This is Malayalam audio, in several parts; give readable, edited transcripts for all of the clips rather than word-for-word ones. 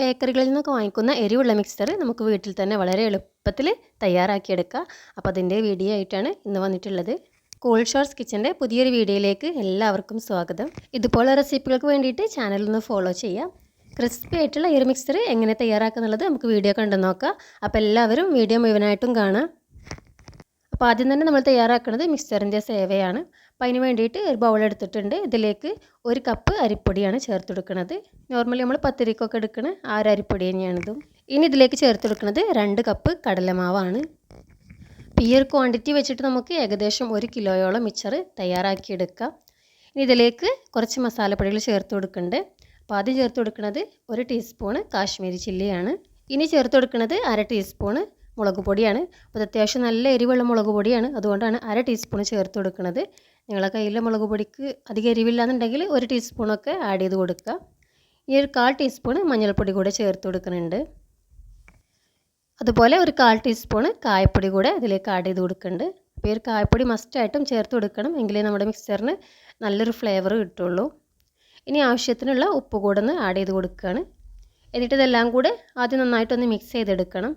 ബേക്കറികളിൽ നിന്നൊക്കെ വാങ്ങിക്കുന്ന എരിവുള്ള മിക്സ്ചർ നമുക്ക് വീട്ടിൽ തന്നെ വളരെ എളുപ്പത്തിൽ തയ്യാറാക്കിയെടുക്കാം. അപ്പോൾ അതിൻ്റെ വീഡിയോ ആയിട്ടാണ് ഇന്ന് വന്നിട്ടുള്ളത്. കൂൾ ഷോർട്സ് കിച്ചൻ്റെ പുതിയൊരു വീഡിയോയിലേക്ക് എല്ലാവർക്കും സ്വാഗതം. ഇതുപോലെ റെസിപ്പികൾക്ക് വേണ്ടിയിട്ട് ചാനലൊന്ന് ഫോളോ ചെയ്യാം. ക്രിസ്പി ആയിട്ടുള്ള ഈ ഒരു മിക്സ്ചർ എങ്ങനെ തയ്യാറാക്കുന്നുള്ളത് നമുക്ക് വീഡിയോ കണ്ടു നോക്കാം. അപ്പോൾ എല്ലാവരും വീഡിയോ മുഴുവനായിട്ടും കാണാം. അപ്പോൾ ആദ്യം തന്നെ നമ്മൾ തയ്യാറാക്കുന്നത് മിക്സ്ചറിൻ്റെ സേവയാണ്. അപ്പോൾ അതിന് വേണ്ടിയിട്ട് ഒരു ബൗൾ എടുത്തിട്ടുണ്ട്. ഇതിലേക്ക് 1 കപ്പ് അരിപ്പൊടിയാണ് ചേർത്ത് കൊടുക്കുന്നത്. നോർമലി നമ്മൾ പത്തിരിക്കൊക്കെ എടുക്കുന്ന ആ ഒരു അരിപ്പൊടി തന്നെയാണിതും. ഇനി ഇതിലേക്ക് ചേർത്ത് കൊടുക്കുന്നത് 2 കപ്പ് കടലമാവാണ്. അപ്പോൾ ഈ ഒരു ക്വാണ്ടിറ്റി വെച്ചിട്ട് നമുക്ക് ഏകദേശം 1 കിലോയോളം മിക്സ്ചർ തയ്യാറാക്കിയെടുക്കാം. ഇനി ഇതിലേക്ക് കുറച്ച് മസാലപ്പൊടികൾ ചേർത്ത് കൊടുക്കുന്നുണ്ട്. അപ്പോൾ ആദ്യം ചേർത്ത് കൊടുക്കുന്നത് 1 ടീസ്പൂണ് കാശ്മീരി ചില്ലിയാണ്. ഇനി ചേർത്ത് കൊടുക്കുന്നത് 1/2 ടീസ്പൂണ് മുളക് പൊടിയാണ്. അപ്പോൾ അത്യാവശ്യം നല്ല എരിവുള്ള മുളക് പൊടിയാണ്, അതുകൊണ്ടാണ് 1/2 ടീസ്പൂൺ ചേർത്ത് കൊടുക്കുന്നത്. നിങ്ങളെ കയ്യിലെ മുളക് പൊടിക്ക് അധികം എരിവില്ലാന്നുണ്ടെങ്കിൽ 1 ടീസ്പൂണൊക്കെ ആഡ് ചെയ്ത് കൊടുക്കുക. ഇനി ഒരു 1/4 ടീസ്പൂൺ മഞ്ഞൾപ്പൊടി കൂടെ ചേർത്ത് കൊടുക്കുന്നുണ്ട്. അതുപോലെ ഒരു 1/4 ടീസ്പൂൺ കായപ്പൊടി കൂടെ ഇതിലേക്ക് ആഡ് ചെയ്ത് കൊടുക്കുന്നുണ്ട്. അപ്പോൾ ഈ ഒരു കായപ്പൊടി മസ്റ്റായിട്ടും ചേർത്ത് കൊടുക്കണം, എങ്കിലേ നമ്മുടെ മിക്സ്ചറിന് നല്ലൊരു ഫ്ലേവർ കിട്ടുള്ളൂ. ഇനി ആവശ്യത്തിനുള്ള ഉപ്പ് കൂടെ ഒന്ന് ആഡ് ചെയ്ത് കൊടുക്കുകയാണ്. എന്നിട്ട് ഇതെല്ലാം കൂടെ ആദ്യം നന്നായിട്ടൊന്ന് മിക്സ് ചെയ്തെടുക്കണം.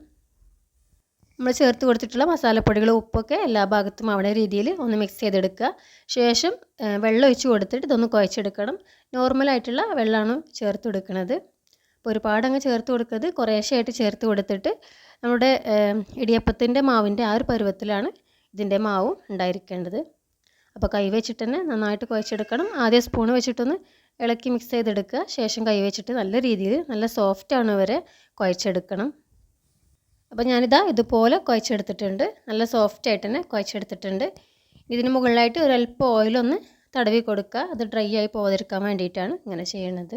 നമ്മൾ ചേർത്ത് കൊടുത്തിട്ടുള്ള മസാലപ്പൊടികളും ഉപ്പൊക്കെ എല്ലാ ഭാഗത്തും അവിടെ രീതിയിൽ ഒന്ന് മിക്സ് ചെയ്തെടുക്കുക. ശേഷം വെള്ളം ഒഴിച്ച് കൊടുത്തിട്ട് ഇതൊന്ന് കുഴച്ചെടുക്കണം. നോർമലായിട്ടുള്ള വെള്ളമാണ് ചേർത്ത് കൊടുക്കുന്നത്. അപ്പോൾ ഒരുപാട് അങ്ങ് ചേർത്ത് കൊടുക്കരുത്, കുറേശ്ശെയായിട്ട് ചേർത്ത് കൊടുത്തിട്ട് നമ്മുടെ ഇടിയപ്പത്തിൻ്റെ മാവിൻ്റെ ആ ഒരു പരുവത്തിലാണ് ഇതിൻ്റെ മാവും ഉണ്ടായിരിക്കേണ്ടത്. അപ്പോൾ കൈ വെച്ചിട്ട് തന്നെ നന്നായിട്ട് കുഴച്ചെടുക്കണം. ആദ്യം സ്പൂൺ വെച്ചിട്ടൊന്ന് ഇളക്കി മിക്സ് ചെയ്തെടുക്കുക. ശേഷം കൈ വെച്ചിട്ട് നല്ല രീതിയിൽ നല്ല സോഫ്റ്റ് ആണ് വരെ കുഴച്ചെടുക്കണം. അപ്പോൾ ഞാനിതാ ഇതുപോലെ കുഴച്ചെടുത്തിട്ടുണ്ട്. നല്ല സോഫ്റ്റ് ആയിട്ട് തന്നെ കുഴച്ചെടുത്തിട്ടുണ്ട്. ഇതിന് മുകളിലായിട്ട് ഒരല്പം ഓയിലൊന്ന് തടവി കൊടുക്കുക. അത് ഡ്രൈ ആയി പോകാതിരിക്കാൻ വേണ്ടിയിട്ടാണ് ഇങ്ങനെ ചെയ്യുന്നത്.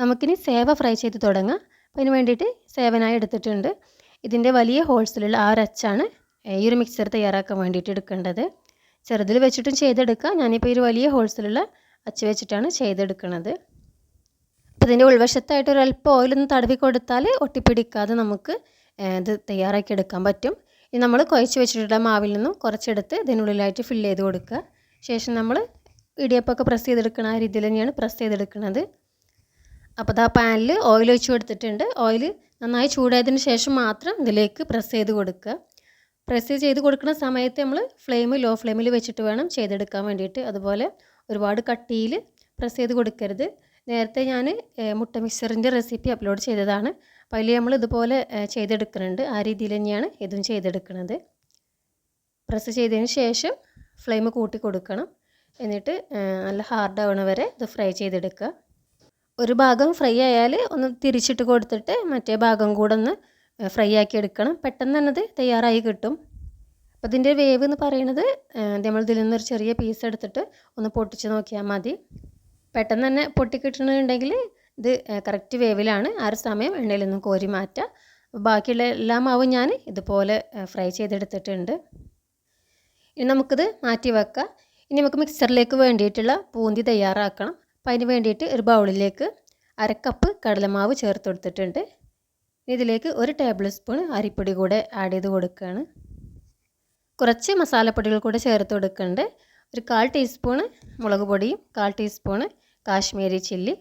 നമുക്കിനി സേവ ഫ്രൈ ചെയ്ത് തുടങ്ങാം. അപ്പോൾ അതിന് വേണ്ടിയിട്ട് സേവനായി എടുത്തിട്ടുണ്ട്. ഇതിൻ്റെ വലിയ ഹോൾസിലുള്ള ആ ഒരു അച്ചാണ് ഈ ഒരു മിക്സ്ചർ തയ്യാറാക്കാൻ വേണ്ടിയിട്ട് എടുക്കേണ്ടത്. ചെറുതിൽ വെച്ചിട്ടും ചെയ്തെടുക്കുക. ഞാനിപ്പോൾ ഈ ഒരു വലിയ ഹോൾസിലുള്ള അച്ച് വെച്ചിട്ടാണ് ചെയ്തെടുക്കുന്നത്. അപ്പോൾ ഇതിൻ്റെ ഉൾവശത്തായിട്ട് ഒരല്പം ഓയിലൊന്ന് തടവി കൊടുത്താൽ ഒട്ടിപ്പിടിക്കാതെ നമുക്ക് ഇത് തയ്യാറാക്കി എടുക്കാൻ പറ്റും. ഇനി നമ്മൾ കുഴച്ച് വെച്ചിട്ടുള്ള മാവിൽ നിന്നും കുറച്ചെടുത്ത് ഇതിനുള്ളിലായിട്ട് ഫില്ല് ചെയ്ത് കൊടുക്കുക. ശേഷം നമ്മൾ ഇടിയപ്പമൊക്കെ പ്രസ് ചെയ്തെടുക്കുന്ന ആ രീതിയിൽ തന്നെയാണ് പ്രസ് ചെയ്തെടുക്കുന്നത്. അപ്പോൾ ആ പാനിൽ ഓയിൽ ഒഴിച്ച് കൊടുത്തിട്ടുണ്ട്. ഓയിൽ നന്നായി ചൂടായതിന് ശേഷം മാത്രം ഇതിലേക്ക് പ്രസ് ചെയ്ത് കൊടുക്കുക. പ്രസ് ചെയ്ത് കൊടുക്കുന്ന സമയത്ത് നമ്മൾ ലോ ഫ്ലെയിമിൽ വെച്ചിട്ട് വേണം ചെയ്തെടുക്കാൻ വേണ്ടിയിട്ട്. അതുപോലെ ഒരുപാട് കട്ടിയിൽ പ്രസ് ചെയ്ത് കൊടുക്കരുത്. നേരത്തെ ഞാൻ മുട്ട മിക്സ്ചറിൻ്റെ റെസിപ്പി അപ്ലോഡ് ചെയ്തതാണ്. അപ്പോൾ അതിൽ നമ്മൾ ഇതുപോലെ ചെയ്തെടുക്കുന്നുണ്ട്. ആ രീതിയിൽ തന്നെയാണ് ഇതും ചെയ്തെടുക്കുന്നത്. പ്രസ് ചെയ്തതിന് ശേഷം ഫ്ലെയിം കൂട്ടി കൊടുക്കണം. എന്നിട്ട് നല്ല ഹാർഡ് ആവണ വരെ ഇത് ഫ്രൈ ചെയ്തെടുക്കുക. ഒരു ഭാഗം ഫ്രൈ ആയാൽ ഒന്ന് തിരിച്ചിട്ട് കൊടുത്തിട്ട് മറ്റേ ഭാഗം കൂടെ ഒന്ന് ഫ്രൈ ആക്കി എടുക്കണം. പെട്ടെന്ന് തന്നെ അത് തയ്യാറായി കിട്ടും. അപ്പോൾ ഇതിൻ്റെ വേവ് എന്ന് പറയുന്നത് നമ്മൾ ഇതിൽ നിന്നൊരു ചെറിയ പീസ് എടുത്തിട്ട് ഒന്ന് പൊട്ടിച്ച് നോക്കിയാൽ മതി. പെട്ടെന്ന് തന്നെ പൊട്ടിക്കിട്ടണമെന്നുണ്ടെങ്കിൽ ഇത് കറക്റ്റ് വേവിലാണ്. ആ ഒരു സമയം എണ്ണയിൽ നിന്നും കോരി മാറ്റാം. ബാക്കിയുള്ള എല്ലാ മാവും ഞാൻ ഇതുപോലെ ഫ്രൈ ചെയ്തെടുത്തിട്ടുണ്ട്. ഇനി നമുക്കിത് മാറ്റി വെക്കാം. ഇനി നമുക്ക് മിക്സറിലേക്ക് വേണ്ടിയിട്ടുള്ള ബൂന്തി തയ്യാറാക്കണം. അപ്പോൾ അതിന് വേണ്ടിയിട്ട് ഒരു ബൗളിലേക്ക് 1/2 കപ്പ് കടലമാവ് ചേർത്ത് കൊടുത്തിട്ടുണ്ട്. ഇതിലേക്ക് 1 ടേബിൾ സ്പൂൺ അരിപ്പൊടി കൂടെ ആഡ് ചെയ്ത് കൊടുക്കുകയാണ്. കുറച്ച് മസാലപ്പൊടികൾ കൂടെ ചേർത്ത് കൊടുക്കുന്നുണ്ട്. ഒരു 1/4 ടീസ്പൂണ് മുളക് പൊടിയും 1/4 ടീസ്പൂണ് കാശ്മീരി ചില്ലി,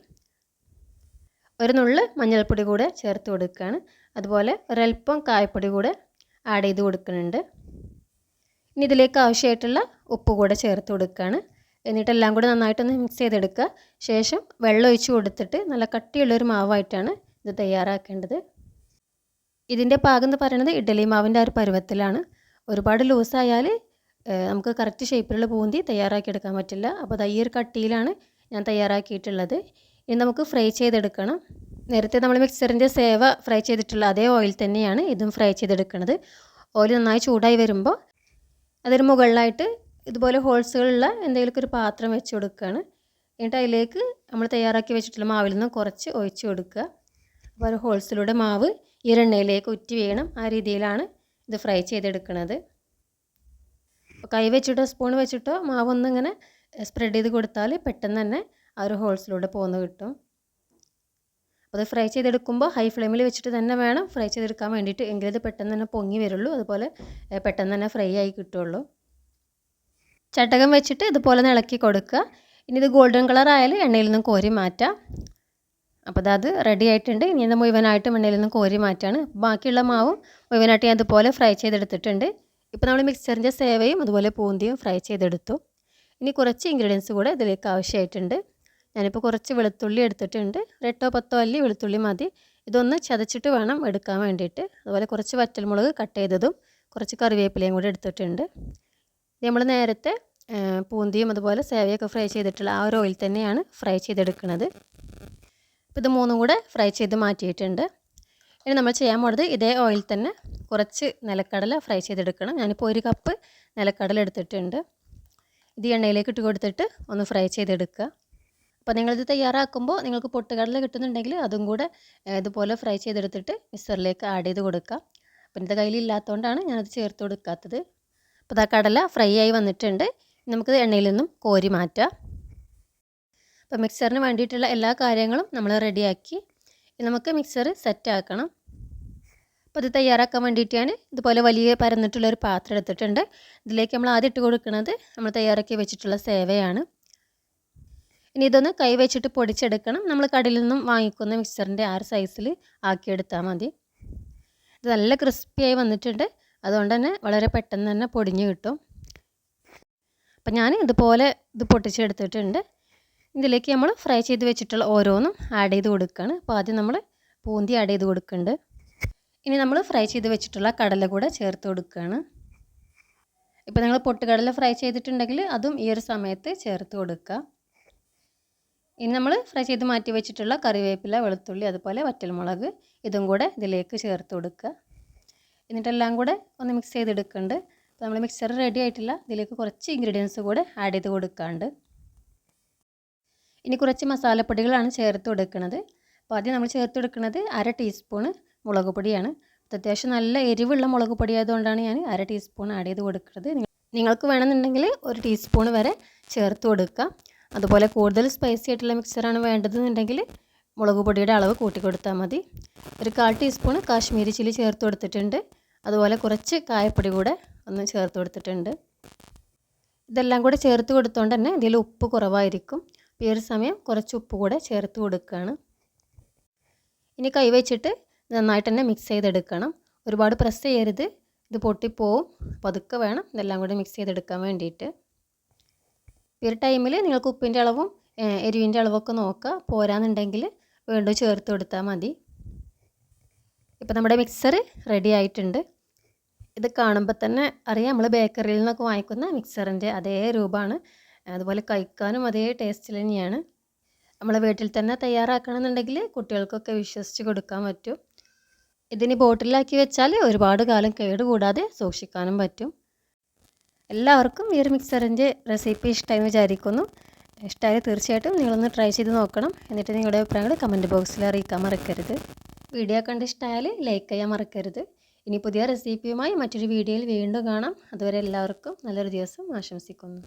ഒരു നുള്ള് മഞ്ഞൾപ്പൊടി കൂടെ ചേർത്ത് കൊടുക്കുകയാണ്. അതുപോലെ ഒരല്പം കായപ്പൊടി കൂടെ ആഡ് ചെയ്ത് കൊടുക്കുന്നുണ്ട്. ഇനി ഇതിലേക്ക് ആവശ്യമായിട്ടുള്ള ഉപ്പ് കൂടെ ചേർത്ത് കൊടുക്കുകയാണ്. എന്നിട്ടെല്ലാം കൂടെ നന്നായിട്ടൊന്ന് മിക്സ് ചെയ്തെടുക്കുക. ശേഷം വെള്ളം ഒഴിച്ച് കൊടുത്തിട്ട് നല്ല കട്ടിയുള്ളൊരു മാവായിട്ടാണ് ഇത് തയ്യാറാക്കേണ്ടത്. ഇതിൻ്റെ പാകം എന്ന് പറയുന്നത് ഇഡ്ഡലി മാവിൻ്റെ ആ ഒരു പരുവത്തിലാണ്. ഒരുപാട് ലൂസായാൽ നമുക്ക് കറക്റ്റ് ഷേപ്പിലുള്ള ബൂന്തി തയ്യാറാക്കിയെടുക്കാൻ പറ്റില്ല. അപ്പോൾ ഈ ഒരു കട്ടിയിലാണ് ഞാൻ തയ്യാറാക്കിയിട്ടുള്ളത്. ഇനി നമുക്ക് ഫ്രൈ ചെയ്തെടുക്കണം. നേരത്തെ നമ്മൾ മിക്സ്ചറിൻ്റെ സേവ ഫ്രൈ ചെയ്തിട്ടുള്ള അതേ ഓയിൽ തന്നെയാണ് ഇതും ഫ്രൈ ചെയ്തെടുക്കുന്നത്. ഓയിൽ നന്നായി ചൂടായി വരുമ്പോൾ അതിന് മുകളിലായിട്ട് ഇതുപോലെ ഹോൾസുകളുള്ള എന്തെങ്കിലുമൊക്കെ ഒരു പാത്രം വെച്ച് കൊടുക്കുകയാണ്. എന്നിട്ട് അതിലേക്ക് നമ്മൾ തയ്യാറാക്കി വെച്ചിട്ടുള്ള മാവിൽ നിന്ന് കുറച്ച് ഒഴിച്ച് കൊടുക്കുക. അപ്പോൾ ഒരു ഹോൾസിലൂടെ മാവ് ഈ എണ്ണയിലേക്ക് ഉറ്റി വീഴണം. ആ രീതിയിലാണ് ഇത് ഫ്രൈ ചെയ്തെടുക്കുന്നത്. അപ്പോൾ കൈ വെച്ചിട്ടോ സ്പൂൺ വെച്ചിട്ടോ മാവൊന്നിങ്ങനെ സ്പ്രെഡ് ചെയ്ത് കൊടുത്താൽ പെട്ടെന്ന് തന്നെ ആ ഒരു ഹോൾസിലൂടെ പോന്ന് കിട്ടും. അപ്പോൾ അത് ഫ്രൈ ചെയ്തെടുക്കുമ്പോൾ ഹൈ ഫ്ലെയിമിൽ വെച്ചിട്ട് തന്നെ വേണം ഫ്രൈ ചെയ്തെടുക്കാൻ വേണ്ടിയിട്ട്, എങ്കിലേ ഇത് പെട്ടെന്ന് തന്നെ പൊങ്ങി വരുള്ളൂ. അതുപോലെ പെട്ടെന്ന് തന്നെ ഫ്രൈ ആയി കിട്ടുള്ളൂ. ചട്ടകം വെച്ചിട്ട് ഇതുപോലെ ഇളക്കി കൊടുക്കുക. ഇനി ഇത് ഗോൾഡൻ കളർ ആയാൽ എണ്ണയിൽ നിന്നും കോരി മാറ്റാം. അപ്പോൾ അത് റെഡി ആയിട്ടുണ്ട്. ഇനി ഇത് മുഴുവനായിട്ടും എണ്ണയിൽ നിന്ന് കോരി മാറ്റാണ്. ബാക്കിയുള്ള മാവും മുഴുവനായിട്ട് ഞാൻ അതുപോലെ ഫ്രൈ ചെയ്തെടുത്തിട്ടുണ്ട്. ഇപ്പോൾ നമ്മൾ മിക്സ്ചറിൻ്റെ സേവയും അതുപോലെ പൂന്തിയും ഫ്രൈ ചെയ്തെടുത്തു. ഇനി കുറച്ച് ഇൻഗ്രീഡിയൻസ് കൂടെ ഇതിലേക്ക് ആവശ്യമായിട്ടുണ്ട്. ഞാനിപ്പോൾ കുറച്ച് വെളുത്തുള്ളി എടുത്തിട്ടുണ്ട്. 8 10 അല്ലി വെളുത്തുള്ളി മതി. ഇതൊന്ന് ചതച്ചിട്ട് വേണം എടുക്കാൻ വേണ്ടിയിട്ട്. അതുപോലെ കുറച്ച് വറ്റൽമുളക് കട്ട് ചെയ്തതും കുറച്ച് കറിവേപ്പിലയും കൂടി എടുത്തിട്ടുണ്ട്. ഇത് നമ്മൾ നേരത്തെ പൂന്തിയും അതുപോലെ സേവയൊക്കെ ഫ്രൈ ചെയ്തിട്ടുള്ള ആ ഒരു ഓയിൽ തന്നെയാണ് ഫ്രൈ ചെയ്തെടുക്കുന്നത്. അപ്പോൾ ഇത് മൂന്നും കൂടെ ഫ്രൈ ചെയ്ത് മാറ്റിയിട്ടുണ്ട്. ഇനി നമ്മൾ ചെയ്യാൻ പോകുന്നത് ഇതേ ഓയിൽ തന്നെ കുറച്ച് നിലക്കടല ഫ്രൈ ചെയ്തെടുക്കണം. ഞാനിപ്പോൾ 1 കപ്പ് നിലക്കടല എടുത്തിട്ടുണ്ട്. ഇത് എണ്ണയിലേക്ക് ഇട്ട് കൊടുത്തിട്ട് ഒന്ന് ഫ്രൈ ചെയ്തെടുക്കുക. അപ്പോൾ നിങ്ങളിത് തയ്യാറാക്കുമ്പോൾ നിങ്ങൾക്ക് പൊട്ടുകടല കിട്ടുന്നുണ്ടെങ്കിൽ അതും കൂടെ ഇതുപോലെ ഫ്രൈ ചെയ്തെടുത്തിട്ട് മിക്സറിലേക്ക് ആഡ് ചെയ്ത് കൊടുക്കുക. അപ്പോൾ എൻ്റെ കയ്യിലില്ലാത്തതുകൊണ്ടാണ് ഞാനത് ചേർത്ത് കൊടുക്കാത്തത്. അപ്പോൾ ആ കടല ഫ്രൈ ആയി വന്നിട്ടുണ്ട്. നമുക്കിത് എണ്ണയിൽ നിന്നും കോരി മാറ്റാം. അപ്പോൾ മിക്സറിന് വേണ്ടിയിട്ടുള്ള എല്ലാ കാര്യങ്ങളും നമ്മൾ റെഡിയാക്കി. നമുക്ക് മിക്സർ സെറ്റ് ആക്കണം. അപ്പോൾ ഇത് തയ്യാറാക്കാൻ വേണ്ടിയിട്ട് ഞാൻ ഇതുപോലെ വലിയ പരന്നിട്ടുള്ളൊരു പാത്രം എടുത്തിട്ടുണ്ട്. ഇതിലേക്ക് നമ്മൾ ആദ്യം ഇട്ട് കൊടുക്കുന്നത് നമ്മൾ തയ്യാറാക്കി വെച്ചിട്ടുള്ള സേവയാണ്. ഇനി ഇതൊന്ന് കൈ വെച്ചിട്ട് പൊടിച്ചെടുക്കണം. നമ്മൾ കടയിൽ നിന്നും വാങ്ങിക്കുന്ന മിക്സറിൻ്റെ ആ ഒരു സൈസിൽ ആക്കിയെടുത്താൽ മതി. ഇത് നല്ല ക്രിസ്പിയായി വന്നിട്ടുണ്ട്. അതുകൊണ്ട് തന്നെ വളരെ പെട്ടെന്ന് തന്നെ പൊടിഞ്ഞ് കിട്ടും. അപ്പം ഞാൻ ഇതുപോലെ ഇത് പൊട്ടിച്ചെടുത്തിട്ടുണ്ട്. ഇതിലേക്ക് നമ്മൾ ഫ്രൈ ചെയ്ത് വെച്ചിട്ടുള്ള ഓരോന്നും ആഡ് ചെയ്ത് കൊടുക്കുകയാണ്. അപ്പോൾ ആദ്യം നമ്മൾ പൂന്തി ആഡ് ചെയ്ത് കൊടുക്കുന്നുണ്ട്. ഇനി നമ്മൾ ഫ്രൈ ചെയ്ത് വെച്ചിട്ടുള്ള കടല കൂടെ ചേർത്ത് കൊടുക്കുകയാണ്. ഇപ്പോൾ നിങ്ങൾ പൊട്ടുകടല ഫ്രൈ ചെയ്തിട്ടുണ്ടെങ്കിൽ അതും ഈ ഒരു സമയത്ത് ചേർത്ത് കൊടുക്കുക. ഇനി നമ്മൾ ഫ്രൈ ചെയ്ത് മാറ്റി വെച്ചിട്ടുള്ള കറിവേപ്പില, വെളുത്തുള്ളി അതുപോലെ വറ്റൽമുളക് ഇതും കൂടെ ഇതിലേക്ക് ചേർത്ത് കൊടുക്കുക. എന്നിട്ടെല്ലാം കൂടെ ഒന്ന് മിക്സ് ചെയ്തെടുക്കുന്നുണ്ട്. അപ്പോൾ നമ്മൾ മിക്സർ റെഡി ആയിട്ടില്ല. ഇതിലേക്ക് കുറച്ച് ഇൻഗ്രീഡിയൻസ് കൂടെ ആഡ് ചെയ്ത് കൊടുക്കാണ്ട്. ഇനി കുറച്ച് മസാലപ്പൊടികളാണ് ചേർത്ത് കൊടുക്കുന്നത്. അപ്പോൾ ആദ്യം നമ്മൾ ചേർത്ത് കൊടുക്കുന്നത് 1/2 ടീസ്പൂണ് മുളക് പൊടിയാണ്. അത്യാവശ്യം നല്ല എരിവുള്ള മുളക് പൊടി ആയതുകൊണ്ടാണ് ഞാൻ 1/2 ടീസ്പൂൺ ആഡ് ചെയ്ത് കൊടുക്കുന്നത്. നിങ്ങൾക്ക് വേണമെന്നുണ്ടെങ്കിൽ 1 ടീസ്പൂൺ വരെ ചേർത്ത് കൊടുക്കുക. അതുപോലെ കൂടുതൽ സ്പൈസി ആയിട്ടുള്ള മിക്സറാണ് വേണ്ടതെന്നുണ്ടെങ്കിൽ മുളക് പൊടിയുടെ അളവ് കൂട്ടി കൊടുത്താൽ മതി. ഒരു 1/4 ടീസ്പൂൺ കാശ്മീരി ചില്ലി ചേർത്ത് കൊടുത്തിട്ടുണ്ട്. അതുപോലെ കുറച്ച് കായപ്പൊടി കൂടെ ഒന്ന് ചേർത്ത് കൊടുത്തിട്ടുണ്ട്. ഇതെല്ലാം കൂടെ ചേർത്ത് കൊടുത്തുകൊണ്ട് തന്നെ ഇതിൽ ഉപ്പ് കുറവായിരിക്കും. ഈ ഒരു സമയം കുറച്ച് ഉപ്പ് കൂടെ ചേർത്ത് കൊടുക്കുകയാണ്. ഇനി കൈ വെച്ചിട്ട് നന്നായിട്ട് തന്നെ മിക്സ് ചെയ്തെടുക്കണം. ഒരുപാട് പ്രസ് ചെയ്യരുത്, ഇത് പൊട്ടിപ്പോവും. പതുക്കെ വേണം ഇതെല്ലാം കൂടി മിക്സ് ചെയ്തെടുക്കാൻ വേണ്ടിയിട്ട്. ഈ ഒരു ടൈമിൽ നിങ്ങൾക്ക് ഉപ്പിൻ്റെ അളവും എരിവിൻ്റെ അളവൊക്കെ നോക്കുക. പോരാന്നുണ്ടെങ്കിൽ വീണ്ടും ചേർത്ത് കൊടുത്താൽ മതി. ഇപ്പോൾ നമ്മുടെ മിക്സർ റെഡി ആയിട്ടുണ്ട്. ഇത് കാണുമ്പോൾ തന്നെ അറിയാം നമ്മൾ ബേക്കറിയിൽ നിന്നൊക്കെ വാങ്ങിക്കുന്ന മിക്സറിൻ്റെ അതേ രൂപമാണ്. അതുപോലെ കഴിക്കാനും അതേ ടേസ്റ്റിൽ തന്നെയാണ്. നമ്മളെ വീട്ടിൽ തന്നെ തയ്യാറാക്കണമെന്നുണ്ടെങ്കിൽ കുട്ടികൾക്കൊക്കെ വിശ്വസിച്ച് കൊടുക്കാൻ പറ്റും. ഇതിന് ബോട്ടിലാക്കി വെച്ചാൽ ഒരുപാട് കാലം കേടുകൂടാതെ സൂക്ഷിക്കാനും പറ്റും. എല്ലാവർക്കും ഈ ഒരു മിക്സറിൻ്റെ റെസിപ്പി ഇഷ്ടമായി വിചാരിക്കുന്നു. ഇഷ്ടമായി തീർച്ചയായിട്ടും നിങ്ങളൊന്ന് ട്രൈ ചെയ്ത് നോക്കണം. എന്നിട്ട് നിങ്ങളുടെ അഭിപ്രായങ്ങൾ കമൻറ്റ് ബോക്സിൽ അറിയിക്കാൻ മറക്കരുത്. വീഡിയോ കണ്ട് ഇഷ്ടമായാൽ ലൈക്ക് ചെയ്യാൻ മറക്കരുത്. ഇനി പുതിയ റെസിപ്പിയുമായി മറ്റൊരു വീഡിയോയിൽ വീണ്ടും കാണാം. അതുവരെ എല്ലാവർക്കും നല്ലൊരു ദിവസം ആശംസിക്കുന്നു.